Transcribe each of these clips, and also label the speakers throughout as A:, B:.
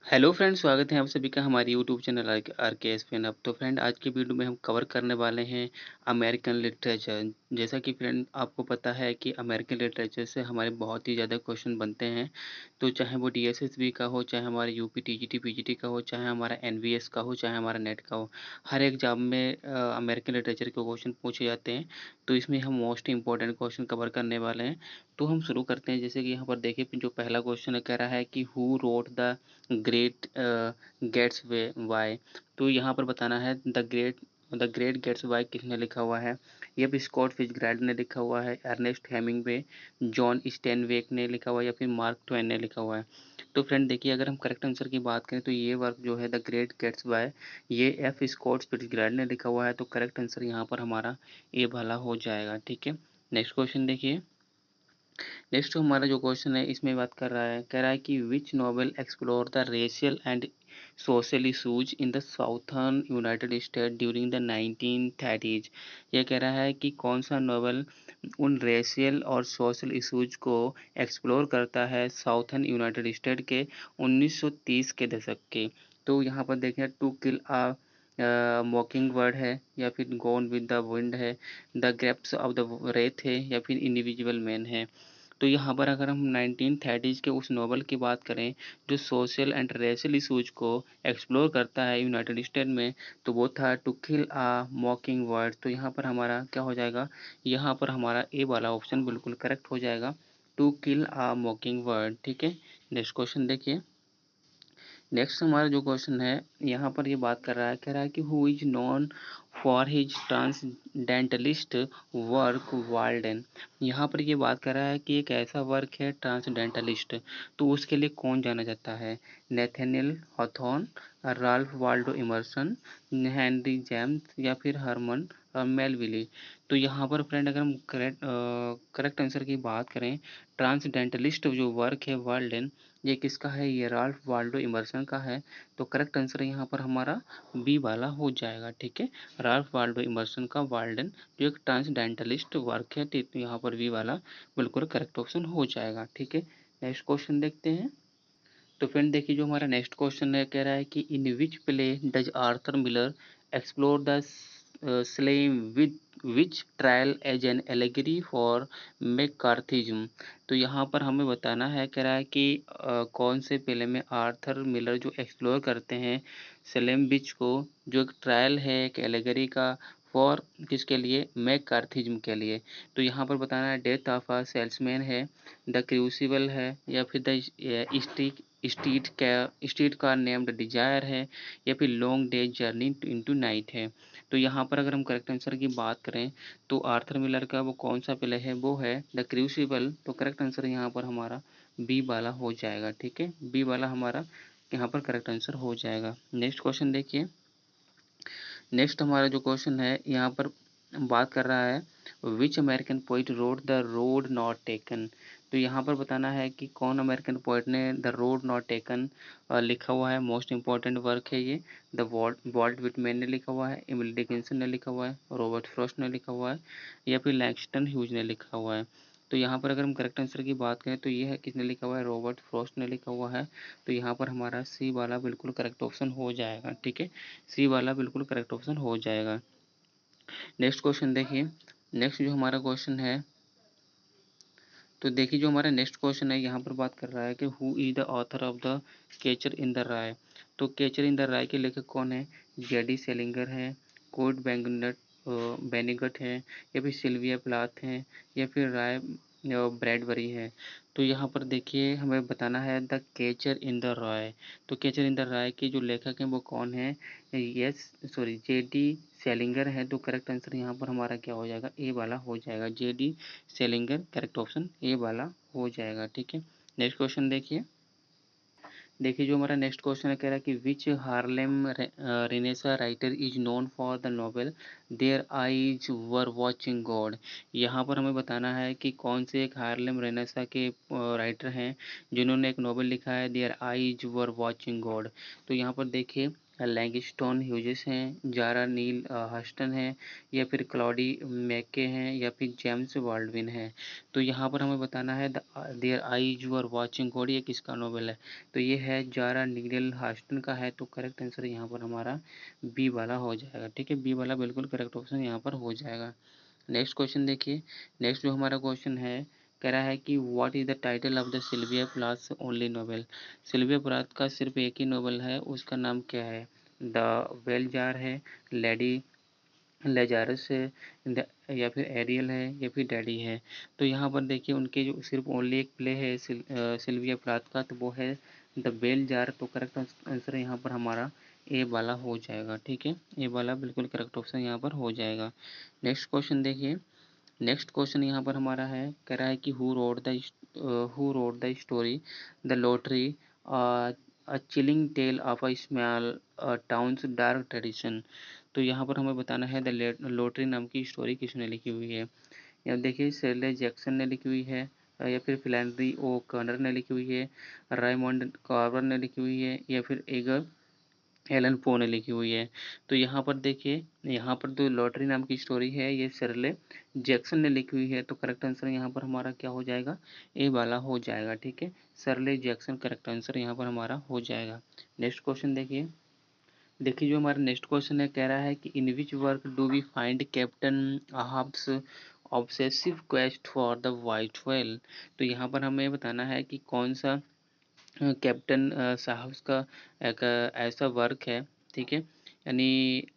A: Hello friend, स्वागत है आप सभी का हमारे यूट्यूब चैनल आर के एस फैन हब। तो फ्रेंड, आज की वीडियो में हम कवर करने वाले हैं अमेरिकन लिटरेचर। जैसा कि फ्रेंड आपको पता है कि अमेरिकन लिटरेचर से हमारे बहुत ही ज़्यादा क्वेश्चन बनते हैं। तो चाहे वो डीएसएसबी का हो, चाहे हमारे यूपी टीजीटी पीजीटी का हो, चाहे हमारा एनवीएस का हो, चाहे हमारा नेट का हो, हर एग्जाम में अमेरिकन लिटरेचर के क्वेश्चन पूछे जाते हैं। तो इसमें हम मोस्ट इंपॉर्टेंट क्वेश्चन कवर करने वाले हैं। तो हम शुरू करते हैं। जैसे कि यहाँ पर देखिए, जो पहला क्वेश्चन कह रहा है कि who wrote the great Gatsby. तो यहाँ पर बताना है द ग्रेट गेट्सबाय किसने लिखा हुआ है। ये भी स्कॉट फिtzgerald ने लिखा हुआ है, अर्नेस्ट हेमिंग्वे, जॉन स्टेनवेक ने लिखा हुआ है, या फिर मार्क ट्वेन ने लिखा हुआ है। तो फ्रेंड देखिए, अगर हम करेक्ट आंसर की बात करें तो ये वर्क जो है द ग्रेट गेट्सबाय, ये एफ स्कॉट फिtzgerald ने लिखा हुआ है। तो करेक्ट आंसर यहाँ पर हमारा ए वाला हो जाएगा। ठीक है, नेक्स्ट क्वेश्चन देखिए। नेक्स्ट हमारा जो क्वेश्चन है इसमें बात कर रहा है, कह रहा है कि which novel explore the racial and social issues in the southern United State during the 1930s। यह कह रहा है कि कौन सा नॉवेल उन रेशियल और सोशल इशूज को एक्सप्लोर करता है साउथर्न यूनाइटेड स्टेट के 1930 के दशक के। तो यहाँ पर देखें, टू किल आ मॉकिंग वर्ड है, या फिर गॉन विद द विंड है, the grapes of the Wraith है, या फिर इंडिविजुअल मैन है। तो यहाँ पर अगर हम 1930s के उस नॉवल की बात करें जो सोशल एंड रेशियल इशूज को एक्सप्लोर करता है यूनाइटेड स्टेट में, तो वो था टू किल आ मॉकिंग वर्ड। तो यहाँ पर हमारा क्या हो जाएगा, यहाँ पर हमारा ए वाला ऑप्शन बिल्कुल करेक्ट हो जाएगा, टू किल आ मॉकिंग वर्ड। ठीक है, नेक्स्ट क्वेश्चन देखिए। नेक्स्ट हमारा जो क्वेश्चन है यहाँ पर ये बात कर रहा है, कह रहा है कि who is known for his transcendentalist work Walden. यहाँ पर ये बात कर रहा है कि एक ऐसा वर्क है ट्रांसडेंटलिस्ट, तो उसके लिए कौन जाना जाता है। Nathaniel Hawthorne, Ralph Waldo immersion, Henry James, या फिर हरमन मेलविली। तो यहाँ पर फ्रेंड अगर हम करेक्ट आंसर की बात करें, ट्रांसडेंटलिस्ट जो वर्क है वाल्डन, ये किसका है, ये राल्फ वाल्डो इमर्सन का है। तो करेक्ट आंसर यहाँ पर हमारा बी वाला हो जाएगा। ठीक है, राल्फ वाल्डो इमर्सन का वाल्डन जो एक ट्रांसडेंटलिस्ट वर्क है, तो यहाँ पर बी वाला बिल्कुल करेक्ट ऑप्शन हो जाएगा। ठीक है, नेक्स्ट क्वेश्चन देखते हैं। तो फ्रेंड देखिए, जो हमारा नेक्स्ट क्वेश्चन है कह रहा है कि in which play does Arthur Miller explore the Salem with witch trial as an allegory for McCarthyism. तो यहाँ पर हमें बताना है, कह रहा है कि कौन से प्ले में आर्थर मिलर जो एक्सप्लोर करते हैं स्लेम विच को, जो एक ट्रायल है एक एलेगरी का, फॉर किसके लिए, मैकार्थिज्म के लिए। तो यहाँ पर बताना है डेथ ऑफ अ सेल्समैन है, द क्रूसिबल है, या फिर the streetcar named desire है, या फिर long day journey into night है। तो यहाँ पर अगर हम करेक्ट आंसर की बात करें तो आर्थर मिलर का वो कौन सा प्ले है, वो है द क्रूसिबल। तो करेक्ट आंसर यहाँ पर हमारा बी वाला हो जाएगा। ठीक है, बी वाला हमारा यहाँ पर करेक्ट आंसर हो जाएगा। नेक्स्ट क्वेश्चन देखिए। नेक्स्ट हमारा जो क्वेश्चन है यहाँ पर बात कर रहा है, विच American poet road the road not taken. तो यहाँ पर बताना है कि कौन अमेरिकन पोइट ने द रोड नॉट टेकन लिखा हुआ है। मोस्ट इंपॉर्टेंट वर्क है ये। द वॉल्ट विटमैन ने लिखा हुआ है, एमिली डिकिंसन ने लिखा हुआ है, रॉबर्ट फ्रॉस्ट ने लिखा हुआ है, या फिर लैंगस्टन ह्यूज ने लिखा हुआ है। तो यहाँ पर अगर हम करेक्ट आंसर की बात करें तो ये है, किसने लिखा हुआ है, रॉबर्ट फ्रॉस्ट ने लिखा हुआ है। तो यहाँ पर हमारा सी वाला बिल्कुल करेक्ट ऑप्शन हो जाएगा। ठीक है, सी वाला बिल्कुल करेक्ट ऑप्शन हो जाएगा। नेक्स्ट क्वेश्चन देखिए। नेक्स्ट जो हमारा क्वेश्चन है, तो देखिए जो हमारा नेक्स्ट क्वेश्चन है यहाँ पर बात कर रहा है कि who is the author of the catcher in the Rye. तो कैचर इन द राय के लेखक कौन है, जेडी सेलिंगर है, कोड बेनिगट है, या फिर सिल्विया प्लाथ है, या फिर राय ब्रैडबरी है। तो यहाँ पर देखिए हमें बताना है the catcher in the Rye. तो कैचर इन द राय के जो लेखक हैं वो कौन है, जेडी सेलिंगर है। तो करेक्ट आंसर यहाँ पर हमारा क्या हो जाएगा, ए वाला हो जाएगा, जेडी सेलिंगर करेक्ट ऑप्शन ए वाला हो जाएगा। ठीक है, नेक्स्ट क्वेश्चन देखिए। देखिए जो हमारा नेक्स्ट क्वेश्चन है, कह रहा है कि which Harlem Renaissance writer is known for the novel their eyes were watching God. यहाँ पर हमें बताना है कि कौन से एक हार्लेम रेनेसा के राइटर हैं जिन्होंने एक नॉवेल लिखा है their eyes were watching God. तो यहाँ पर देखिए लैंगस्टोन ह्यूजेस हैं, जारा नील हस्टन है, या फिर क्लॉडी मैके हैं, या फिर जेम्स बॉल्डविन है। तो यहाँ पर हमें बताना है their eyes you are watching घोड़ी ये किसका नॉवेल है। तो ये है जारा नील हस्टन का है। तो करेक्ट आंसर यहाँ पर हमारा बी वाला हो जाएगा। ठीक है, बी वाला बिल्कुल करेक्ट ऑप्शन यहाँ पर हो जाएगा। नेक्स्ट क्वेश्चन देखिए। नेक्स्ट जो हमारा क्वेश्चन है कह रहा है कि what is the title of the Sylvia Plath only novel. Sylvia Plath का सिर्फ एक ही नोवेल है, उसका नाम क्या है। द वेल जार है, लेडी लेजारस है, या फिर एरियल है, या फिर डैडी है। तो यहाँ पर देखिए उनके जो सिर्फ ओनली एक प्ले है सिल्विया प्लाथ का, तो वो है द बेल जार। तो करेक्ट आंसर यहाँ पर हमारा ए वाला हो जाएगा। ठीक है, ए वाला बिल्कुल करेक्ट ऑप्शन यहाँ पर हो जाएगा। नेक्स्ट क्वेश्चन देखिए। नेक्स्ट क्वेश्चन यहाँ पर हमारा है कह रहा है कि who wrote the story the lottery a chilling tale of a small town's dark tradition. तो यहाँ पर हमें बताना है द लॉटरी नाम की स्टोरी किसने लिखी हुई है। यहाँ देखिए शेरले जैक्सन ने लिखी हुई है, या फिर फ्लैनरी ओ कॉर्नर ने लिखी हुई है, रायमंड कार्वर ने लिखी हुई है, या फिर एगर एलन पो ने लिखी हुई है। तो यहाँ पर देखिए, यहाँ पर जो लॉटरी नाम की स्टोरी है ये शर्ले जैक्सन ने लिखी हुई है। तो करेक्ट आंसर यहाँ पर हमारा क्या हो जाएगा, ए वाला हो जाएगा। ठीक है, शर्ले जैक्सन करेक्ट आंसर यहाँ पर हमारा हो जाएगा। नेक्स्ट क्वेश्चन देखिए। देखिए जो हमारा नेक्स्ट क्वेश्चन है कह रहा है कि in which work do we find captain Ahab's obsessive quest for the white whale. तो यहाँ पर हमें बताना है कि कौन सा कैप्टन साहब का एक ऐसा वर्क है। ठीक है, यानी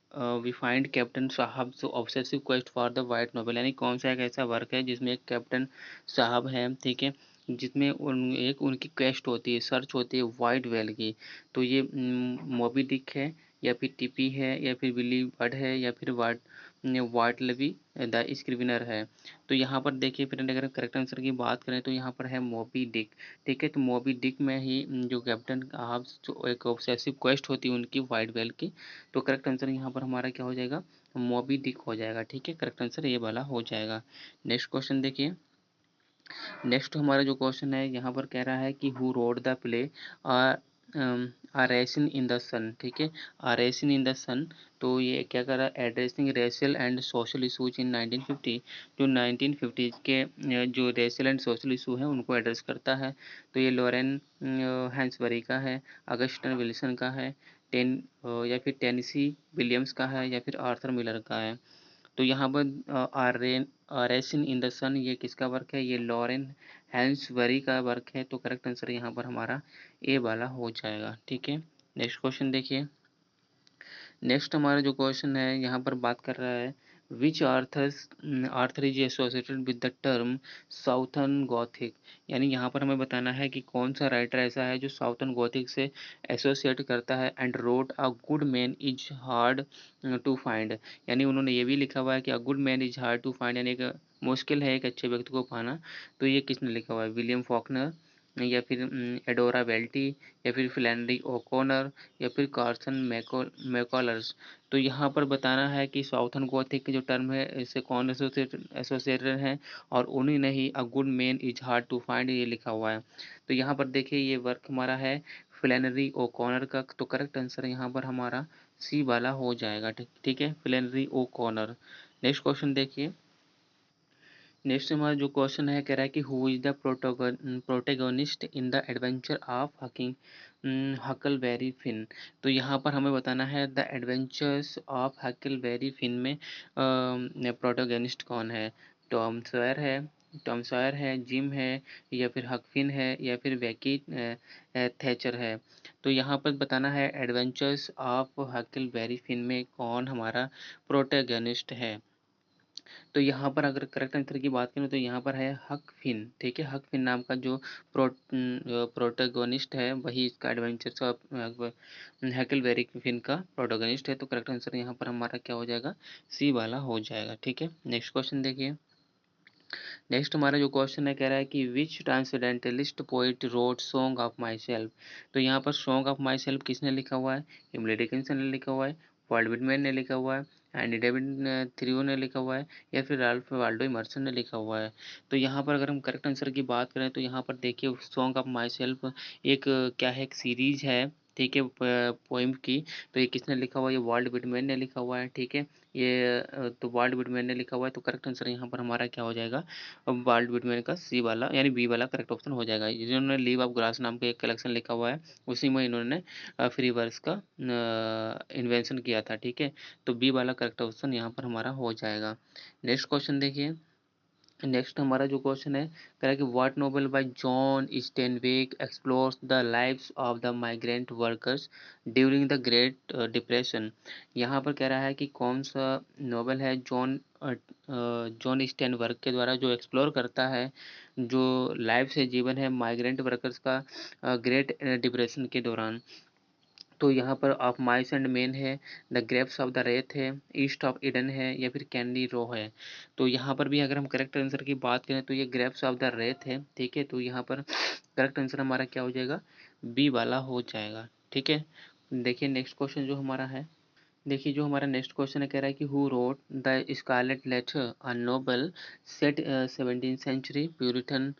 A: वी फाइंड कैप्टन साहब obsessive quest for the white noble, यानी कौन सा एक ऐसा वर्क है जिसमें एक कैप्टन साहब है। ठीक है, जिसमें उनकी क्वेस्ट होती है, सर्च होती है वाइट वेल की। तो ये मोबी डिक है, या फिर टिपी है, या फिर विली बर्ड है, या फिर वाट लवी द स्क्रिविनर है। तो यहाँ पर देखिए फ्रेंड अगर करेक्ट आंसर की बात करें तो यहाँ पर है मोबी डिक। ठीक है, तो मोबी डिक में ही जो कैप्टन अहाब जो एक ऑब्सेसिव क्वेस्ट होती है उनकी वाइट वेल की। तो करेक्ट आंसर यहाँ पर हमारा क्या हो जाएगा, मोबी डिक हो जाएगा। ठीक है, करेक्ट आंसर ये वाला हो जाएगा। नेक्स्ट क्वेश्चन देखिए। नेक्स्ट हमारा जो क्वेश्चन है यहाँ पर कह रहा है कि who wrote the play a raisin in the sun. ठीक है, आ रेसिन इन द सन। तो ये क्या कर रहा है, addressing racial and social issues इन 1950। जो 1950 के जो रेशियल एंड सोशल इशू हैं उनको एड्रेस करता है। तो ये लॉरेन हैंसबरी का है, अगस्टन विल्सन का है, या फिर टेनेसी विलियम्स का है, या फिर आर्थर मिलर का है। तो यहाँ पर रेसिन इन द सन ये किसका वर्क है, ये लॉरेन हैंसबरी का वर्क है। तो करेक्ट आंसर यहाँ पर हमारा ए वाला हो जाएगा। ठीक है, नेक्स्ट क्वेश्चन देखिए। नेक्स्ट हमारा जो क्वेश्चन है यहाँ पर बात कर रहा है which author is associated with the term southern gothic. यानी यहाँ पर हमें बताना है कि कौन सा राइटर ऐसा है जो साउथर्न गॉथिक से एसोसिएट करता है। And wrote a good man is hard to find, यानी उन्होंने ये भी लिखा हुआ है कि a good man is hard to find, यानी एक मुश्किल है एक अच्छे व्यक्ति को पाना। तो ये किसने लिखा हुआ है, विलियम फॉकनर, या फिर एडोरा वेल्टी, या फिर फ्लैनरी ओकॉनर, या फिर कार्सन मैकॉलर्स। तो यहाँ पर बताना है कि साउथर्न गोथिक जो टर्म है इससे कौन एसोसिएटेड है, और उन्हीं ने ही a good man is hard to find ये लिखा हुआ है। तो यहाँ पर देखिए ये वर्क हमारा है फ्लैनरी ओकॉनर का। तो करेक्ट आंसर यहाँ पर हमारा सी वाला हो जाएगा। ठीक है, फ्लैनरी ओकॉनर। नेक्स्ट क्वेश्चन देखिए। नेक्स्ट हमारा जो क्वेश्चन है कह रहा है कि who is the protagonist in the adventure of Huckleberry Finn. तो यहाँ पर हमें बताना है the adventures of Huckleberry Finn में प्रोटेगोनिस्ट कौन है। टॉम सॉयर है, जिम है, या फिर हक फिन है, या फिर वैकी थैचर है। तो यहाँ पर बताना है एडवेंचर्स ऑफ हकलबेरी फिन में कौन हमारा प्रोटेगोनिस्ट है। तो यहाँ पर अगर करेक्ट आंसर की बात करें तो यहाँ पर है हक फिन। ठीक है, हक फिन नाम का जो प्रोटोगोनिस्ट है वही इसका एडवेंचर्स ऑफ हैकलबेरी फिन का प्रोटोगोनिस्ट है। तो करेक्ट आंसर यहाँ पर हमारा क्या हो जाएगा, सी वाला हो जाएगा। ठीक है, नेक्स्ट क्वेश्चन देखिए। नेक्स्ट हमारा जो क्वेश्चन है कह रहा है कि which transcendentalist poet wrote song of myself. तो यहाँ पर सॉन्ग ऑफ माई सेल्फ किसने लिखा हुआ है, इमली डिकिंसन ने लिखा हुआ है, वर्ल्ड विडमैन ने लिखा हुआ है, एंडी डेविड थ्रियो ने लिखा हुआ है, या फिर राल्फ वाल्डो इमर्सन ने लिखा हुआ है। तो यहाँ पर अगर हम करेक्ट आंसर की बात करें तो यहाँ पर देखिए सॉन्ग ऑफ माई सेल्फ एक क्या है, एक सीरीज है। ठीक है, पोइम की। तो ये किसने लिखा हुआ है? ये वाल्ट व्हिटमैन ने लिखा हुआ है। ठीक है, ये तो वाल्ट व्हिटमैन ने लिखा हुआ है, तो करेक्ट आंसर यहाँ पर हमारा क्या हो जाएगा? अब वाल्ट व्हिटमैन का सी वाला यानी बी वाला करेक्ट ऑप्शन हो जाएगा। जिन्होंने लीव ऑफ ग्रास नाम का एक कलेक्शन लिखा हुआ है, उसी में इन्होंने फ्री वर्स का इन्वेंशन किया था। ठीक है, तो बी वाला करेक्ट ऑप्शन यहाँ पर हमारा हो जाएगा। नेक्स्ट क्वेश्चन देखिए। नेक्स्ट हमारा जो क्वेश्चन है, कह रहा है कि what novel by John Steinbeck explores the lives of the migrant workers during the great depression. यहाँ पर कह रहा है कि कौन सा नोवेल है जॉन स्टेनबर्ग के द्वारा जो एक्सप्लोर करता है जो लाइफ से जीवन है माइग्रेंट वर्कर्स का ग्रेट डिप्रेशन के दौरान। तो यहाँ पर ऑफ माइस एंड मेन है, the grapes of the Wraith है, ईस्ट ऑफ ईडन है, या फिर कैंडी रो है। तो यहाँ पर भी अगर हम करेक्ट आंसर की बात करें तो ये ग्रेप्स ऑफ द रेथ है। ठीक है, तो यहाँ पर करेक्ट आंसर हमारा क्या हो जाएगा? बी वाला हो जाएगा। ठीक है, देखिए नेक्स्ट क्वेश्चन जो हमारा है। देखिए जो हमारा नेक्स्ट क्वेश्चन है, कह रहा है कि who wrote the scarlet letter, a novel set 17th century Puritan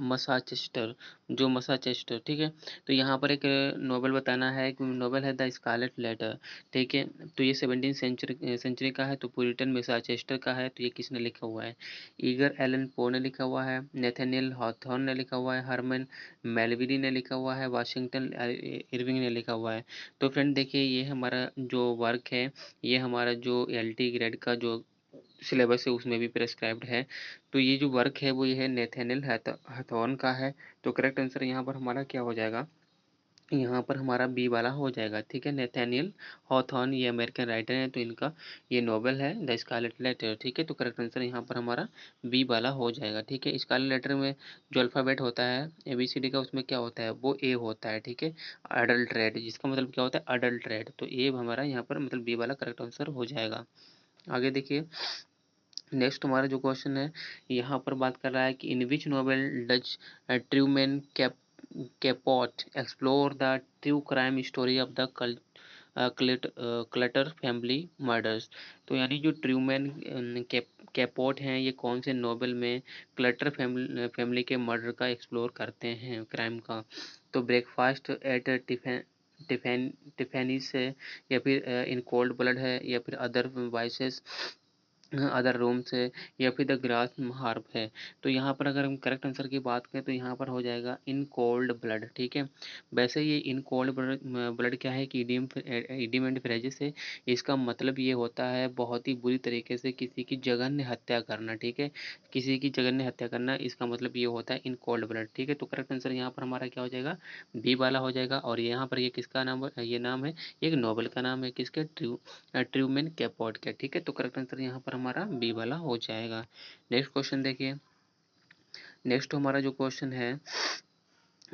A: Massachusetts, जो मसाचेस्टर। ठीक है, तो यहाँ पर एक नोवेल बताना है कि नोवेल है द स्कारलेट लेटर। ठीक है, तो ये 17th सेंचुरी का है, तो प्यूरिटन मसाचेस्टर का है। तो ये किसने लिखा हुआ है? ईगर एलन पो ने लिखा हुआ है, नेथनियल हॉथॉर्न ने लिखा हुआ है, हरमन मेलविली ने लिखा हुआ है, वाशिंगटन इरविंग ने लिखा हुआ है। तो फ्रेंड देखिए ये हमारा जो वर्क है, ये हमारा जो एलटी ग्रेड का जो सिलेबस है उसमें भी प्रेस्क्राइब्ड है। तो ये जो वर्क है वो ये है नेथेनियल हथॉर्न का है। तो करेक्ट आंसर यहाँ पर हमारा क्या हो जाएगा? यहाँ पर हमारा बी वाला हो जाएगा। ठीक है, नेथेनियल हॉथॉर्न ये अमेरिकन राइटर हैं, तो इनका ये नोवेल है द स्कारलेट लेटर। ठीक है, तो करेक्ट आंसर यहाँ पर हमारा बी वाला हो जाएगा। ठीक है, स्कारलेट लेटर में जो अल्फ़ाबेट होता है एबीसीडी का, उसमें क्या होता है? वो ए होता है। ठीक है, अडल्ट रेड, जिसका मतलब क्या होता है? Adult red. तो ए हमारा यहाँ पर मतलब बी वाला करेक्ट आंसर हो जाएगा। आगे देखिए। नेक्स्ट हमारा जो क्वेश्चन है, यहाँ पर बात कर रहा है कि in which novel does Truman Capote explore the true crime story of the Clutter family murders. तो यानी जो ट्रूमैन कैपोट हैं, ये कौन से नोवेल में क्लटर फैमिली के मर्डर का एक्सप्लोर करते हैं, क्राइम का? तो ब्रेकफास्ट एट टिफेनिस है, या फिर इन कोल्ड ब्लड है, या फिर अदर वाइसेस अदर रूम से, या फिर द ग्रास हार्प है। तो यहाँ पर अगर हम करेक्ट आंसर की बात करें तो यहाँ पर हो जाएगा इन कोल्ड ब्लड। ठीक है, वैसे ये इन कोल्ड ब्लड क्या है कि इडियम एंड फ्रेजेस है। इसका मतलब ये होता है बहुत ही बुरी तरीके से किसी की जघन्य हत्या करना। ठीक है, किसी की जघन्य हत्या करना, इसका मतलब ये होता है इन कोल्ड ब्लड। ठीक है, तो करेक्ट आंसर यहाँ पर हमारा क्या हो जाएगा? बी वाला हो जाएगा। और यहाँ पर ये किसका नाम है? ये नाम है एक नोवेल का नाम है, किसके? ट्रूमैन कैपोट का। ठीक है, तो करेक्ट आंसर यहाँ पर हमारा बी वाला हो जाएगा। नेक्स्ट क्वेश्चन देखिए। नेक्स्ट हमारा जो क्वेश्चन है,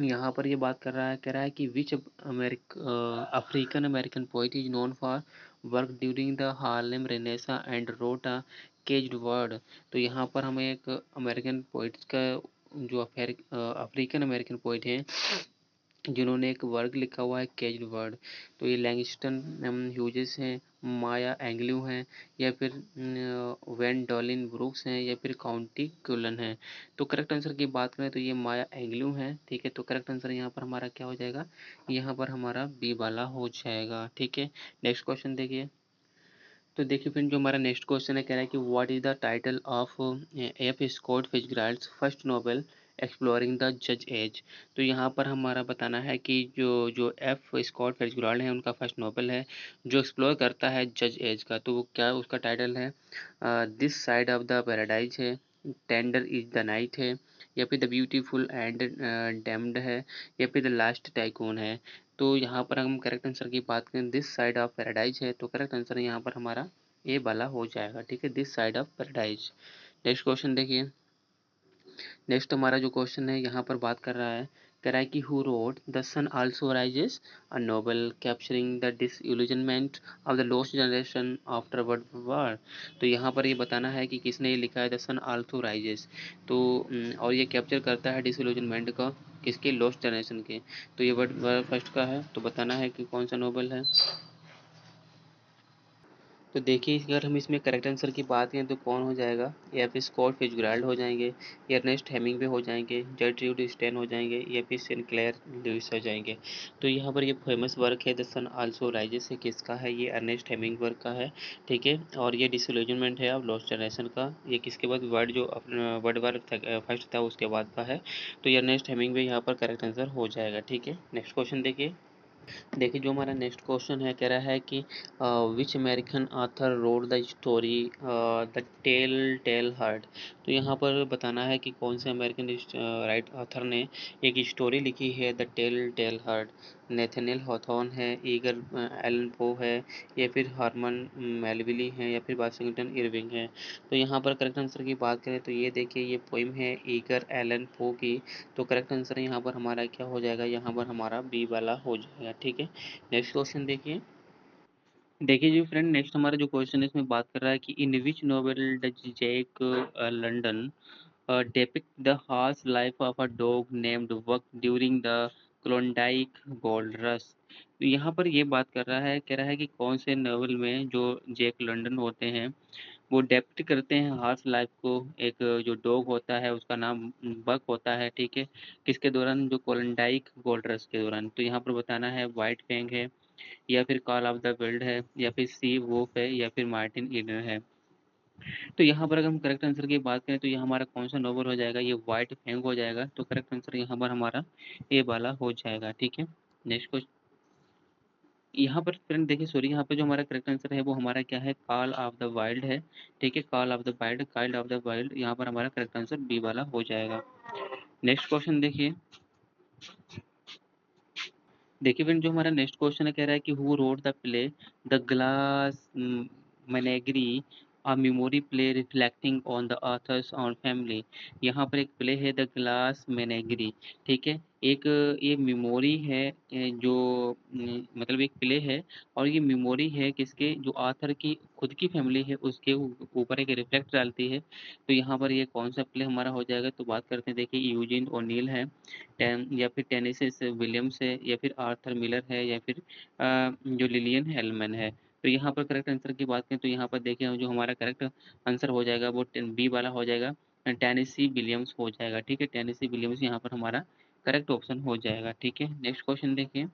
A: यहाँ पर ये बात कर रहा है, कह रहा है कि which African American poet is known for work during the Harlem Renaissance and wrote a caged bird. तो यहाँ पर हमें एक अमेरिकन पोइट का जो अफ्रीकन अमेरिकन पोइट हैं जिन्होंने एक वर्क लिखा हुआ है केज्ड वर्ड। तो ये लैंगस्टन ह्यूजेस हैं, माया एंग्ल्यू हैं, या फिर वेन डॉलिन ब्रुक्स हैं, या फिर काउंटी कुलन हैं। तो करेक्ट आंसर की बात करें तो ये माया एंग्ल्यू हैं। ठीक है, तो करेक्ट आंसर यहाँ पर हमारा क्या हो जाएगा? यहाँ पर हमारा बी वाला हो जाएगा। ठीक है, नेक्स्ट क्वेश्चन देखिए। तो देखिए फ्रेंड जो हमारा नेक्स्ट क्वेश्चन है, कह रहा है कि what is the title of F Scott फिtzgerald's first novel exploring the jazz age. तो यहाँ पर हमारा बताना है कि जो जो एफ स्कॉट फिtzgerald है उनका फर्स्ट नोवेल है जो एक्सप्लोर करता है जज एज का। तो वो क्या उसका टाइटल है? This side of the paradise है, टेंडर इज द नाइट है, या फिर द ब्यूटीफुल एंड डैम्ड है, या फिर द लास्ट टाइकून है। तो यहाँ पर हम करेक्ट आंसर की बात करें दिस साइड ऑफ पैराडाइज है, तो करेक्ट आंसर यहाँ पर हमारा ए वाला हो जाएगा। ठीक है, this side of paradise. Next question देखिए। नेक्स्ट हमारा जो क्वेश्चन है यहाँ पर बात कर रहा है, कह रहा है कि who wrote the sun also rises, a novel capturing the disillusionment of the lost generation after world war. तो यहाँ पर ये बताना है कि किसने ये लिखा है द सन आल्सो राइजेस। तो और ये कैप्चर करता है डिसइल्यूजनमेंट का, किसके? लॉस्ट जनरेशन के। तो ये वर्ड फर्स्ट का है, तो बताना है कि कौन सा नोवेल है। तो देखिए अगर हम इसमें करेक्ट आंसर की बात करें तो कौन हो जाएगा, या फिर स्कॉट फिtzgerald हो जाएंगे, या अर्नेस्ट हेमिंग्वे हो जाएंगे, जर्ट्रूड स्टेन हो जाएंगे, या फिर सिनक्लेयर लुइस हो जाएंगे। तो यहाँ पर ये फेमस वर्क है द सन आल्सो राइजेस है, किसका है, ये अर्नेस्ट हेमिंगवे का है। ठीक है, और ये डिसइल्यूजनमेंट है ऑफ लॉस्ट जनरेशन का, ये किसके बाद वर्ड जो वर्ल्ड वार फर्स्ट था उसके बाद का है। तो ये अर्नेस्ट हेमिंगवे यहाँ पर करेक्ट आंसर हो जाएगा। ठीक है, नेक्स्ट क्वेश्चन देखिए। देखिए जो हमारा नेक्स्ट क्वेश्चन है, कह रहा है कि which American author wrote the story the tell tale heart. तो यहाँ पर बताना है कि कौन से अमेरिकन राइट ऑथर ने एक स्टोरी लिखी है the tell tale heart. Nathaniel Hawthorne है, ईगर एलन पो है, या फिर हार्मन मेलविली है, या फिर वाशिंगटन इरविंग है। तो यहाँ पर करेक्ट आंसर की बात करें तो ये देखिए ये पोइम है ईगर एलन पो की। तो करेक्ट आंसर यहाँ पर हमारा क्या हो जाएगा, यहाँ पर हमारा बी वाला हो जाएगा। ठीक है, नेक्स्ट क्वेश्चन देखिए। देखिए जी फ्रेंड, नेक्स्ट हमारा जो क्वेश्चन है इसमें बात कर रहा है कि in which novel does Jack London depict the harsh life of a dog named Buck during the Klondike gold rush. तो यहाँ पर ये बात कर रहा है, कह रहा है कि कौन से नॉवल में जो जैक लंडन होते हैं वो डेप्ट करते हैं हार्श लाइफ को। एक जो डॉग होता है उसका नाम बक होता है, ठीक है, किसके दौरान, जो कोलंडाइक गोल्ड रश के दौरान। तो यहाँ पर बताना है वाइट फैंग है, या फिर कॉल ऑफ द विल्ड है, या फिर सी वोफ है, या फिर मार्टिन ईडन है। तो यहाँ पर अगर हम करेक्ट आंसर की बात करें तो ये हमारा कौन सा नोवेल हो जाएगा, ये वाइट फैंग हो जाएगा। तो करेक्ट आंसर यहाँ पर हमारा ए वाला हो जाएगा। ठीक है, नेक्स्ट क्वेश्चन। यहाँ पर फ्रेंड देखिए सॉरी, यहाँ पे जो हमारा करेक्ट आंसर है वो हमारा क्या है, कॉल ऑफ द वाइल्ड है। ठीक है, call of the wild, child of the wild, यहाँ पर हमारा करेक्ट आंसर बी वाला हो जाएगा। नेक्स्ट क्वेश्चन देखिए। देखिए फ्रेंड जो हमारा नेक्स्ट क्वेश्चन है, कह रहा है कि who wrote the play the glass menagerie, a memory play reflecting on the author's on family. यहाँ पर एक प्ले है द ग्लास मेनेगरी। ठीक है, एक ये मेमोरी है जो मतलब एक प्ले है, और ये मेमोरी है किसके, जो ऑथर की खुद की फैमिली है उसके ऊपर एक रिफ्लेक्ट डालती है। तो यहाँ पर ये कौन सा प्ले हमारा हो जाएगा, तो बात करते हैं। देखिए यूजिन ओनील है, या फिर टेनेसिस विलियम्स है, या फिर आर्थर मिलर है, या फिर जो लिलियन हेलमैन है। तो यहाँ पर करेक्ट आंसर की बात करें तो यहाँ पर देखिए जो हमारा करेक्ट आंसर हो जाएगा वो बी वाला हो जाएगा, टेनेसी विलियम्स हो जाएगा। ठीक है, टेनेसी विलियम्स यहाँ पर हमारा करेक्ट ऑप्शन हो जाएगा। ठीक है, नेक्स्ट क्वेश्चन देखिए।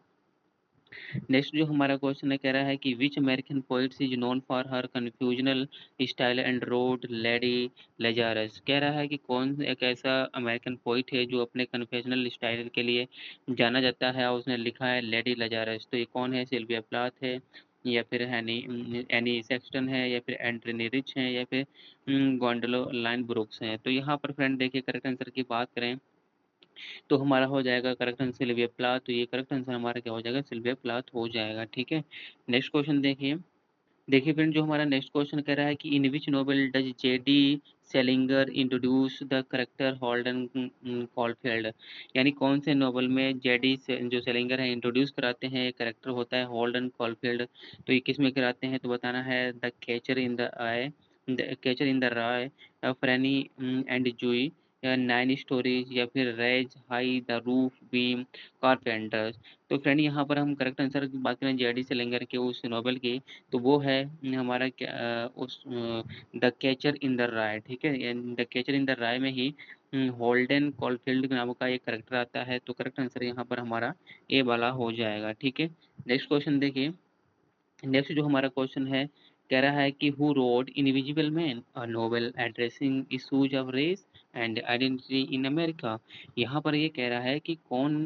A: नेक्स्ट जो हमारा क्वेश्चन है, कह रहा है कि which American poets is known for her confessional style and wrote lady Lazarus. कह रहा है कि कौन एक ऐसा अमेरिकन पोइट है जो अपने कन्फ्यूजनल स्टाइल के लिए जाना जाता है, और उसने लिखा है लेडी लेजारस। तो ये कौन है, सिल्विया प्लाथ है, या फिर एनी सेक्सटन है, या फिर एंटनी रिच है, या फिर गोंडलो लाइन ब्रुक्स हैं। तो यहाँ पर फ्रेंड देखिए करेक्ट आंसर की बात करें तो हमारा हो जाएगा करेक्ट आंसर सिल्विया प्लाथ। तो ये करेक्ट आंसर हमारा क्या हो जाएगा, सिल्विया प्लाथ हो जाएगा। ठीक है, नेक्स्ट क्वेश्चन देखिए। देखिए फ्रेंड जो हमारा नेक्स्ट क्वेश्चन कह रहा है कि in which novel does J D Salinger introduce the character Holden Caulfield. यानी कौन से नोवेल में जेडी जो सेलिंगर है इंट्रोड्यूस कराते हैं, करेक्टर होता है हॉल्डन कॉलफील्ड। तो ये किस में कराते हैं, तो बताना है the catcher in the eye, the catcher in the rye, Franny and Zooey, या नाइन स्टोरीज, या फिर raise high the roof beam carpenters. तो फ्रेंड यहाँ पर हम करेक्ट आंसर की बात करें जेडी सेलिंगर के उस नोवेल की, तो वो है हमारा क्या उस द कैचर इन द राय। ठीक है, द कैचर इन द राय में ही होल्डन कॉलफील्ड नाम का एक करेक्टर आता है। तो करेक्ट आंसर यहाँ पर हमारा ए वाला हो जाएगा। ठीक है, नेक्स्ट क्वेश्चन देखिए। नेक्स्ट जो हमारा क्वेश्चन है, कह रहा है कि who wrote invisible man, a novel addressing issues of race and identity in America. यहाँ पर ये कह रहा है कि कौन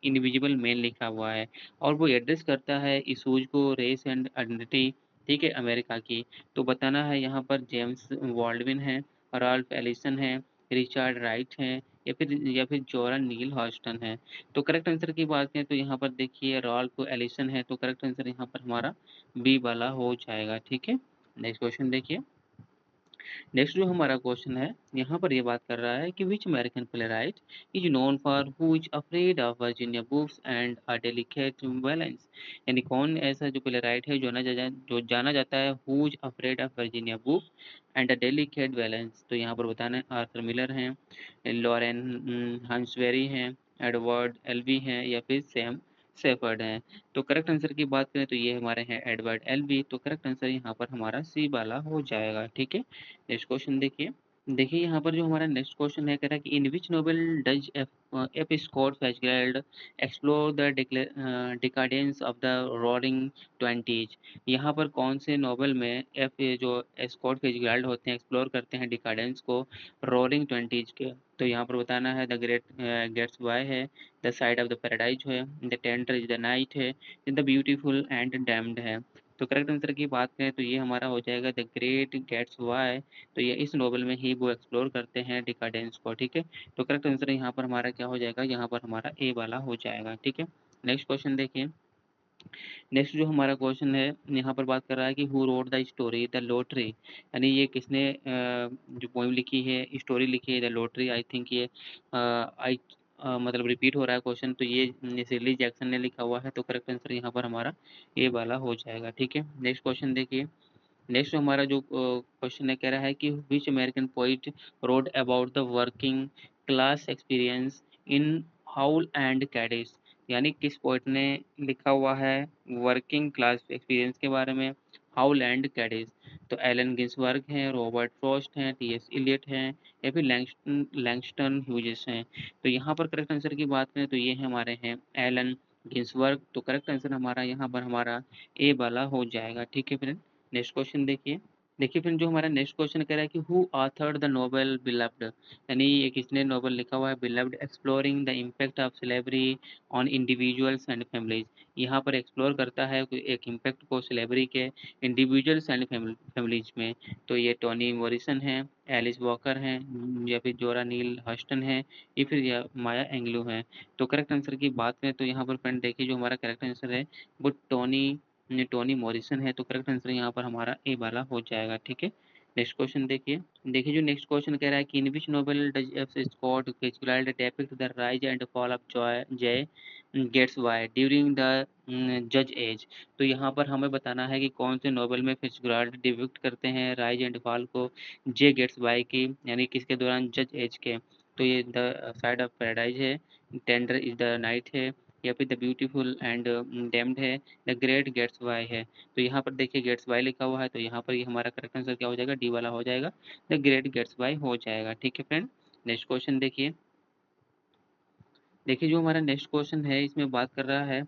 A: इनविजिबल मैन लिखा हुआ है, और वो एड्रेस करता है इशूज को, रेस एंड आइडेंटिटी, ठीक है, अमेरिका की। तो बताना है यहाँ पर जेम्स वॉल्डविन है, राल्फ एलिसन है, रिचर्ड राइट है, या फिर जोरन नील हॉस्टन है। तो करेक्ट आंसर की बात करें तो यहाँ पर देखिए रॉल्फ एलिसन है। तो करेक्ट आंसर यहाँ पर हमारा बी वाला हो जाएगा। ठीक है, नेक्स्ट क्वेश्चन देखिए। नेक्स्ट जो हमारा क्वेश्चन है, यहाँ पर ये बात कर रहा है कि which American playwright is known for who is afraid of Virginia books and a delicate balance. यानी कौन ऐसा जो प्लेराइट है जो जाना जाता है who is afraid of Virginia book and a delicate balance. तो यहाँ पर बताना है आर्थर मिलर हैं, लॉरेन हंसवेरी हैं, एडवर्ड एल्वी हैं, या फिर सैम शेफर्ड हैं। तो करेक्ट आंसर की बात करें तो ये हमारे हैं एडवर्ड एलबी। तो करेक्ट आंसर यहाँ पर हमारा सी वाला हो जाएगा। ठीक है, नेक्स्ट क्वेश्चन देखिए। देखिए यहाँ पर जो हमारा नेक्स्ट क्वेश्चन है, कह रहा है कि in which novel does F Scott फिtzgerald explore the decadence of the roaring twenties. यहाँ पर कौन से नोवेल में एफ जो स्कॉट फिtzgerald होते हैं एक्सप्लोर करते हैं डिकाडेंस को रोअरिंग ट्वेंटीज के। तो यहाँ पर बताना है द ग्रेट गेट्स बाय है, the side of the paradise है, the tender is the night है, द ब्यूटीफुल एंड डैम्ड है। तो करेक्ट आंसर की बात करें तो ये हमारा हो जाएगा द ग्रेट गेट्स वाई। तो ये इस नोवेल में ही वो एक्सप्लोर करते हैं डिकाडेंस को। ठीक है, तो करेक्ट आंसर यहाँ पर हमारा क्या हो जाएगा, यहाँ पर हमारा ए वाला हो जाएगा। ठीक है, नेक्स्ट क्वेश्चन देखिए। नेक्स्ट जो हमारा क्वेश्चन है यहाँ पर बात कर रहा है कि who wrote the story the lottery, यानी ये किसने जो पोइम लिखी है, स्टोरी लिखी है द लॉटरी। आई थिंक ये आई मतलब रिपीट हो रहा है क्वेश्चन, तो ये सिरली जैक्सन ने लिखा हुआ है। तो करेक्ट आंसर यहाँ पर हमारा ए वाला हो जाएगा। ठीक है, नेक्स्ट क्वेश्चन देखिए। नेक्स्ट हमारा जो क्वेश्चन है, कह रहा है कि which American poet wrote about the working class experience in howl and Kaddish, यानी किस पोइट ने लिखा हुआ है वर्किंग क्लास एक्सपीरियंस के बारे में हाउल एंड कैडिस। तो एलन गिन्सबर्ग हैं, रॉबर्ट फ्रॉस्ट हैं, टी एस इलियट हैं, या फिर लैंगस्टन ह्यूजेस हैं। तो यहाँ पर करेक्ट आंसर की बात करें तो ये हमारे हैं एलन गिन्सबर्ग। तो करेक्ट आंसर हमारा यहाँ पर हमारा ए वाला हो जाएगा। ठीक है फ्रेंड, नेक्स्ट क्वेश्चन देखिए। देखिए फ्रेंड जो हमारा नेक्स्ट क्वेश्चन कह रहा है कि who authored the Nobel beloved, यानी ये किसने नोबेल लिखा हुआ है beloved exploring the impact of slavery on individuals and families. यहाँ पर एक्सप्लोर करता है एक इम्पैक्ट को स्लेवरी के इंडिविजुअल्स एंड फैमिलीज में। तो ये टोनी मॉरिसन है, एलिस वॉकर हैं, या फिर जोरा नील हस्टन है, या फिर माया एंग्लू है। तो करेक्ट आंसर की बात करें तो यहाँ पर फ्रेंड देखिए जो हमारा करेक्ट आंसर है वो टोनी मॉरिसन है। तो करेक्ट आंसर यहाँ पर हमारा ए वाला हो जाएगा। ठीक है, नेक्स्ट क्वेश्चन देखिए। देखिए जो नेक्स्ट क्वेश्चन कह रहा है कि in which novel does F Scott फिtzgerald depict the rise and fall of Jay Gatsby during the jazz age. तो यहाँ पर हमें बताना है कि कौन से नोवेल में फिtzgerald डिपिक्ट करते हैं राइज एंड फॉल को जे गेट्स वाई की, यानी किसके दौरान, जज एज के। तो ये द साइड ऑफ पैराडाइज है, टेंडर इज द नाइट है, या फिर द ब्यूटीफुल एंड डैम्ड है, द ग्रेट गेट्स बाय है। तो यहाँ पर देखिए गेट्स बाय लिखा हुआ है, तो यहाँ पर ये हमारा करेक्ट आंसर क्या हो जाएगा, डी वाला हो जाएगा, द ग्रेट गेट्स बाय हो जाएगा। ठीक है फ्रेंड, नेक्स्ट क्वेश्चन देखिए। देखिए जो हमारा नेक्स्ट क्वेश्चन है इसमें बात कर रहा है,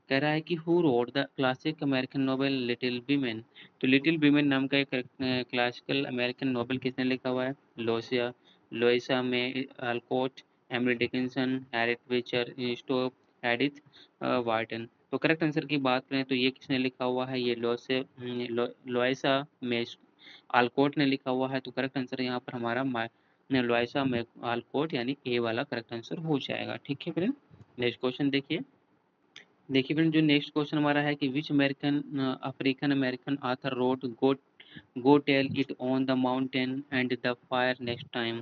A: कह रहा है कि who wrote the classic American novel little women. तो लिटिल वीमेन नाम का एक क्लासिकल अमेरिकन नोवेल किसने लिखा हुआ है, Louisa May Alcott, Emily Dickinson, Harriet Beecher Stowe, Edith Wharton. तो करेक्ट आंसर की बात करें तो ये किसने लिखा हुआ है, ये लोइसा में आलकोट ने लिखा हुआ है। तो करेक्ट आंसर यहाँ पर हमारा लोइसा में आलकोट यानी ए वाला करेक्ट आंसर हो जाएगा। ठीक है फ्रेंड, नेक्स्ट क्वेश्चन देखिए। देखिए फ्रेंड जो नेक्स्ट क्वेश्चन हमारा है कि which American African American author wrote go tell it on the mountain and the fire next time.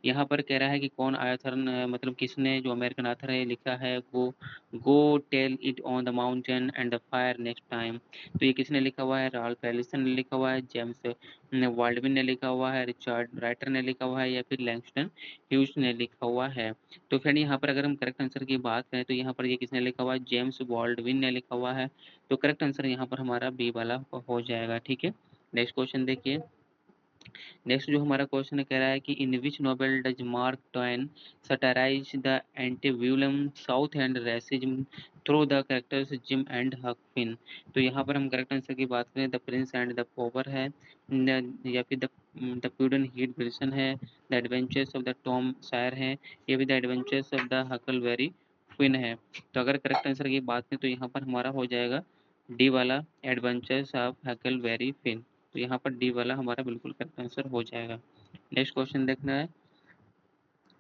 A: यहाँ पर कह रहा है कि कौन आथर मतलब किसने जो अमेरिकन आथर है लिखा है go tell it on the mountain and the fire next time. तो ये किसने लिखा हुआ है, राल्फ एलिसन ने लिखा हुआ है, जेम्स वाल्डविन ने लिखा हुआ है, रिचर्ड राइटर ने लिखा हुआ है, या फिर लैंगस्टन ह्यूज ने लिखा हुआ है। तो फ्रेंड यहाँ पर अगर हम करेक्ट आंसर की बात करें तो यहाँ पर ये किसने लिखा हुआ है, जेम्स बॉल्डविन ने लिखा हुआ है। तो करेक्ट आंसर यहाँ पर हमारा बी वाला हो जाएगा। ठीक है, नेक्स्ट क्वेश्चन देखिए। नेक्स्ट जो हमारा क्वेश्चन कह रहा है कि in which novel does Mark Twain satirize the antebellum south and racism through the characters Jim and Huck Finn. तो यहाँ पर हम करेक्ट आंसर की बात करें the prince and the pauper है, या फिर द प्यूडन हीट विल्सन है, the adventures of the Tom Sawyer है, या फिर the adventures of the Huckleberry Finn है। तो अगर करेक्ट आंसर की बात करें तो यहाँ पर हमारा हो जाएगा डी वाला एडवेंचर्स ऑफ हकलबेरी फिन। तो यहाँ पर डी वाला हमारा बिल्कुल करेक्ट आंसर हो जाएगा। नेक्स्ट क्वेश्चन देखना है।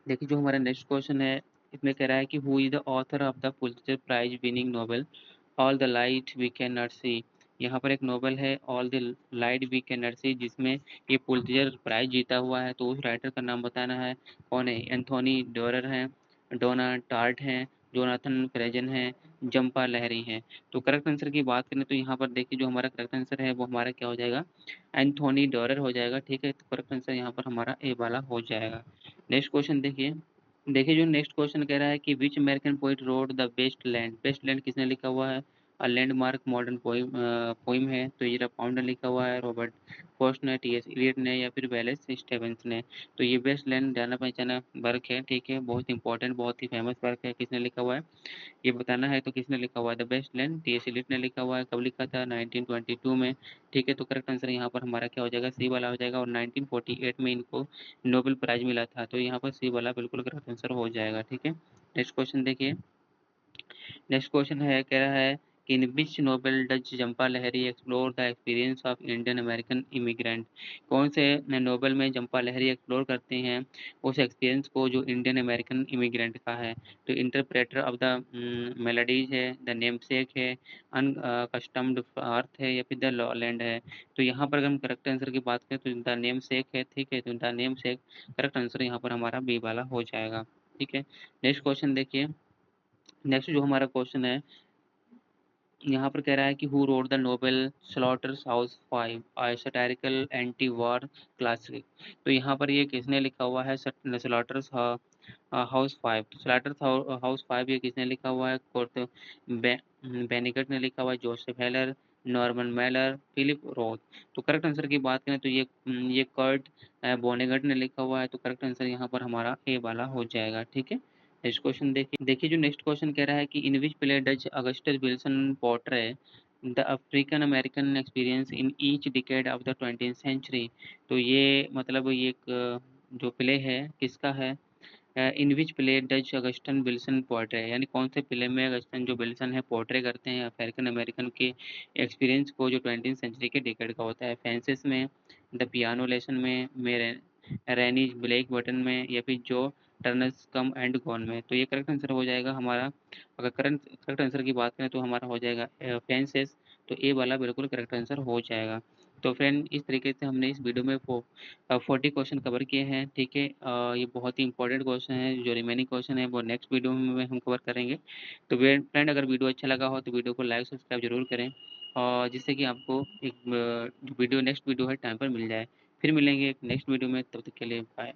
A: देखिए जो हमारा नेक्स्ट क्वेश्चन है इसमें कह रहा है कि who is the author of the Pulitzer prize winning novel all the light we can not see. यहाँ पर एक नोवेल है all the light we can not see जिसमें ये पुलित्जर प्राइज जीता हुआ है। तो उस राइटर का नाम बताना है, कौन है, एंथोनी डोरर हैं, डोना टार्ट हैं, जोनाथन फ्रेजन हैं, जंपा लहरी हैं। तो करेक्ट आंसर की बात करें तो यहाँ पर देखिए जो हमारा करेक्ट आंसर है वो हमारा क्या हो जाएगा, एंथोनी डोरर हो जाएगा। ठीक है, तो करेक्ट आंसर यहाँ पर हमारा ए वाला हो जाएगा। नेक्स्ट क्वेश्चन देखिए। देखिए जो नेक्स्ट क्वेश्चन कह रहा है कि which American poet road the best land किसने लिखा हुआ है। लैंडमार्क मॉडर्न पोइम पोइम है, तो ये पाउंड ने लिखा हुआ है, रॉबर्ट फर्स्ट ने, टीएस इलियट ने, या फिर वेलेस स्टीवेंस ने। तो ये बेस्ट लैंड जाना पहचाना वर्क है, ठीक है, बहुत इंपॉर्टेंट, बहुत ही फेमस वर्क है। किसने लिखा हुआ है ये बताना है, तो किसने लिखा हुआ है the best land, TS Eliot ने लिखा हुआ है। कब लिखा था, 1922 में, ठीक है। तो करेक्ट आंसर यहाँ पर हमारा क्या हो जाएगा, सी वाला हो जाएगा। और 1948 में इनको नोबेल प्राइज मिला था, तो यहाँ पर सी वाला बिल्कुल करेक्ट आंसर हो जाएगा, ठीक है। नेक्स्ट क्वेश्चन देखिए। नेक्स्ट क्वेश्चन है, कह रहा है कि in which novel does Jhumpa Lahiri explore the experience of Indian American immigrant. कौन से नोबेल में जंपा लहरी एक्सप्लोर करते हैं उस एक्सपीरियंस को जो इंडियन अमेरिकन इमिग्रेंट का है। तो इंटरप्रेटर ऑफ द मेलोडीज है, द नेमसेक है, अनकस्टम्ड अर्थ है, या फिर द लॉलैंड है। तो यहाँ पर अगर हम करेक्ट आंसर की बात करें तो द नेमसेक है, ठीक है। तो द नेमसेक करेक्ट आंसर यहाँ पर हमारा बी वाला हो जाएगा, ठीक है। नेक्स्ट क्वेश्चन देखिए। नेक्स्ट जो हमारा क्वेश्चन है यहाँ पर कह रहा है कि who wrote the novel slaughterhouse 5 satirical anti war classic. तो यहाँ पर ये किसने लिखा हुआ है, स्लॉटर्स हाउस 5। स्लॉटर्स हाउस 5 ये किसने लिखा हुआ है, कोर्ट बेनिकट ने लिखा हुआ है, Joseph Heller, Norman Mailer, Philip Roth. तो करेक्ट आंसर की बात करें तो ये कर्ट बोनेगट ने लिखा हुआ है। तो करेक्ट आंसर यहाँ पर हमारा ए वाला हो जाएगा, ठीक है। नेक्स्ट क्वेश्चन देखिए जो नेक्स्ट क्वेश्चन कह रहा है कि in which play does August Wilson portray the African American experience in each decade of the 20th century. तो ये मतलब ये एक जो प्ले है किसका है, in which play does August Wilson portray, यानी कौन से प्ले में अगस्टन जो विल्सन है पोर्ट्रे करते हैं अफ्रीकन अमेरिकन के एक्सपीरियंस को जो 20th सेंचुरी के डिकेड का होता है। फेंसेस में, द पियानो लेसन में रैनी ब्लैक बटन में, या फिर जो टर्नर्स कम एंड गॉन में। तो ये करेक्ट आंसर हो जाएगा हमारा। अगर करेक्ट आंसर की बात करें तो हमारा हो जाएगा फेंसेस। तो ए वाला बिल्कुल करेक्ट आंसर हो जाएगा। तो फ्रेंड इस तरीके से हमने इस वीडियो में 40 क्वेश्चन कवर किए हैं, ठीक है। ये बहुत ही इंपॉर्टेंट क्वेश्चन है, जो रिमेनिंग क्वेश्चन है वो नेक्स्ट वीडियो में हम कवर करेंगे। तो फ्रेंड अगर वीडियो अच्छा लगा हो तो वीडियो को लाइक सब्सक्राइब जरूर करें, और जिससे कि आपको एक वीडियो नेक्स्ट वीडियो है टाइम पर मिल जाए। फिर मिलेंगे एक नेक्स्ट वीडियो में, तब तक के लिए बाय।